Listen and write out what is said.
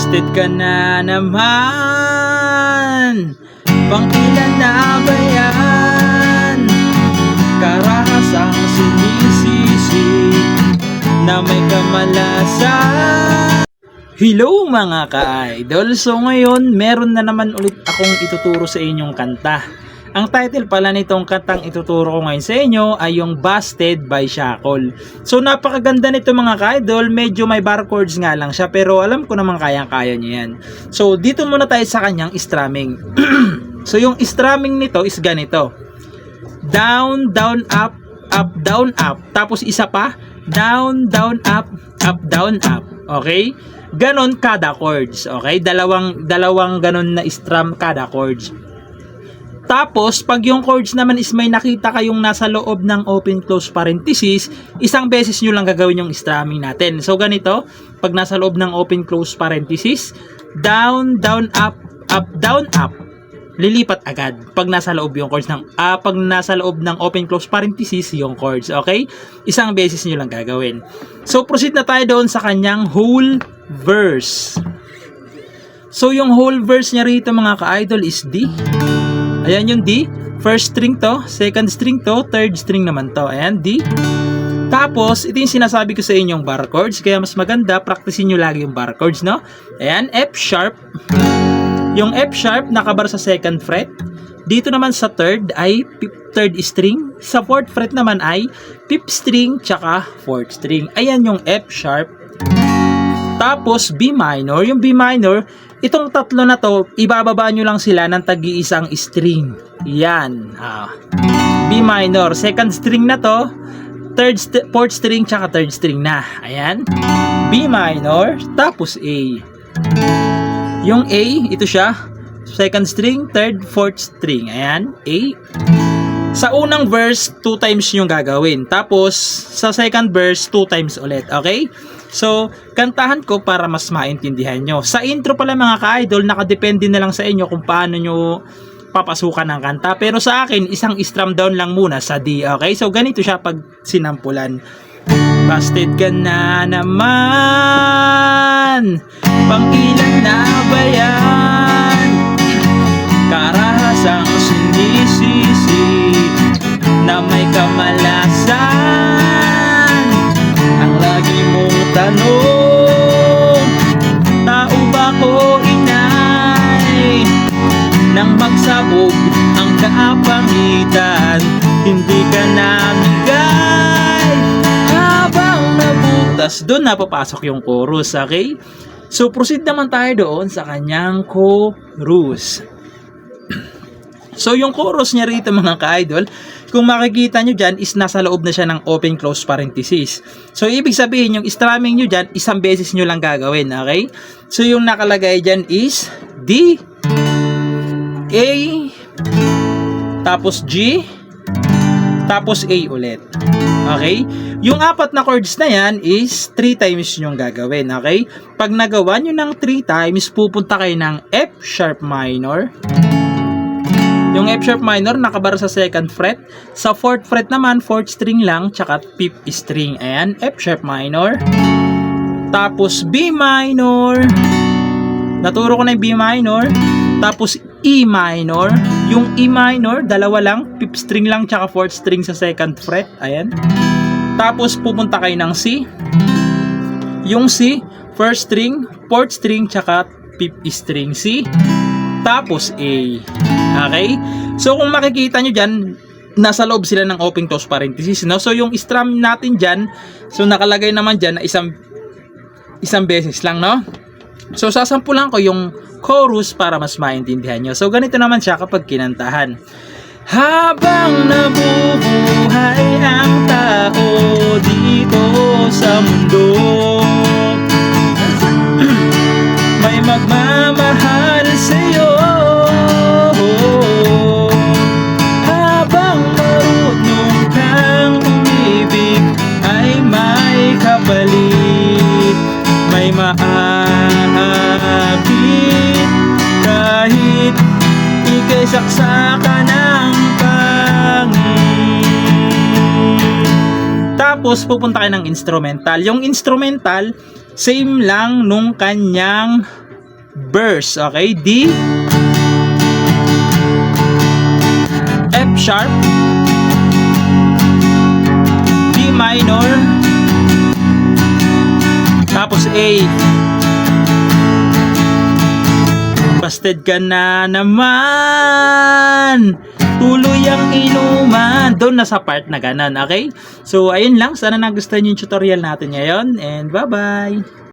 Busted ka na naman. Pangilan na ba yan? Karahasang sinisisi na may kamalasan. Hello mga ka-idol. So ngayon meron na naman ulit akong ituturo sa inyong kanta. Ang title pala nitong kantang ituturo ko ngayon sa inyo ay yung Busted by Shackle. So napakaganda nito mga ka-idol. Medyo may bar chords nga lang siya, pero alam ko naman kayang-kaya niya yan. So dito muna tayo sa kanyang strumming. So yung strumming nito is ganito: down, down, up, up, down, up. Tapos isa pa, down, down, up, down, up. Okay? Ganon kada chords. Okay? Dalawang ganon na strum kada chords. Tapos, pag yung chords naman is may nakita kayong nasa loob ng open-close parenthesis, isang beses nyo lang gagawin yung strumming natin. So, ganito, pag nasa loob ng open-close parenthesis, down, down, up, down, up. Lilipat agad pag nasa loob yung chords ng pag nasa loob ng open-close parenthesis yung chords, okay? Isang beses nyo lang gagawin. So, proceed na tayo doon sa kanyang whole verse. So, yung whole verse niya rito mga ka-idol is D. Ayan yung D. First string to, second string to, third string naman to. Ayan, D. Tapos, ito yung sinasabi ko sa inyong bar chords. Kaya mas maganda, practicein nyo lagi yung bar chords, no? Ayan, F sharp. Yung F sharp, nakabar sa second fret. Dito naman sa third ay third string. Sa fourth fret naman ay fifth string, tsaka fourth string. Ayan yung F sharp. Tapos, B minor. Yung B minor, itong tatlo na to, ibababa nyo lang sila ng tagi-isang string. Yan. B minor. Second string na to. Fourth string, tsaka third string na. Ayan. B minor. Tapos A. Yung A, ito siya. Second string, third, fourth string. Ayan. A. Sa unang verse, 2 times yung gagawin. Tapos, sa second verse, 2 times ulit. Okay? So, kantahan ko para mas maintindihan nyo. Sa intro pala mga ka-idol, nakadepende na lang sa inyo kung paano nyo papasukan ng kanta. Pero sa akin, isang strum down lang muna sa D. Okay? So, ganito siya pag sinampulan. Busted ka na naman. Pangilan na ba yan? Karahasang sinisisi na may kamalasan. Ang lagi mong tanong, tao ba ko inay? Nang magsabog ang kapangitan, hindi ka namigay. Habang nabutas, doon napapasok yung chorus, okay? So, proceed naman tayo doon sa kanyang chorus. So, yung chorus niya rito mga ka-idol, kung makikita nyo dyan, is nasa loob na siya ng open-close parenthesis. So, ibig sabihin, yung strumming nyo dyan, isang beses nyo lang gagawin, okay? So, yung nakalagay dyan is D, A, tapos G, tapos A ulit. Okay? Yung apat na chords na yan is 3 times nyo gagawin, okay? Pag nagawa nyo ng 3 times, pupunta kayo ng F sharp minor. Yung F sharp minor, nakabar sa second fret. Sa fourth fret naman, fourth string lang, tsaka fifth string. Ayan, F sharp minor. Tapos B minor. Naturo ko na yung B minor. Tapos E minor. Yung E minor, dalawa lang, fifth string lang, tsaka fourth string sa second fret. Ayan. Tapos pupunta kayo ng C. Yung C, first string, fourth string, tsaka fifth string C. Tapos A. Okay? So, kung makikita nyo dyan, nasa loob sila ng open close parenthesis, no? So, yung strum natin dyan, so, nakalagay naman dyan na isang beses lang, no? So, sasampulan ko yung chorus para mas maintindihan nyo. So, ganito naman siya kapag kinantahan. Habang nabubuhay ang tao dito sa mundo, may magmamahal sa'yo. Habang marunong kang umibig, ay may kapalit, may maakit, kahit ika'y saksakan ng pangit. Tapos pupunta kayo ng instrumental. Yung instrumental, same lang nung kanyang verse. Okay, D, F sharp, D minor, tapos A. Busted ka na naman. Tuloy ang inuman. Doon na sa part na ganun, okay? So, ayun lang. Sana nagustuhan yung tutorial natin ngayon. And bye-bye!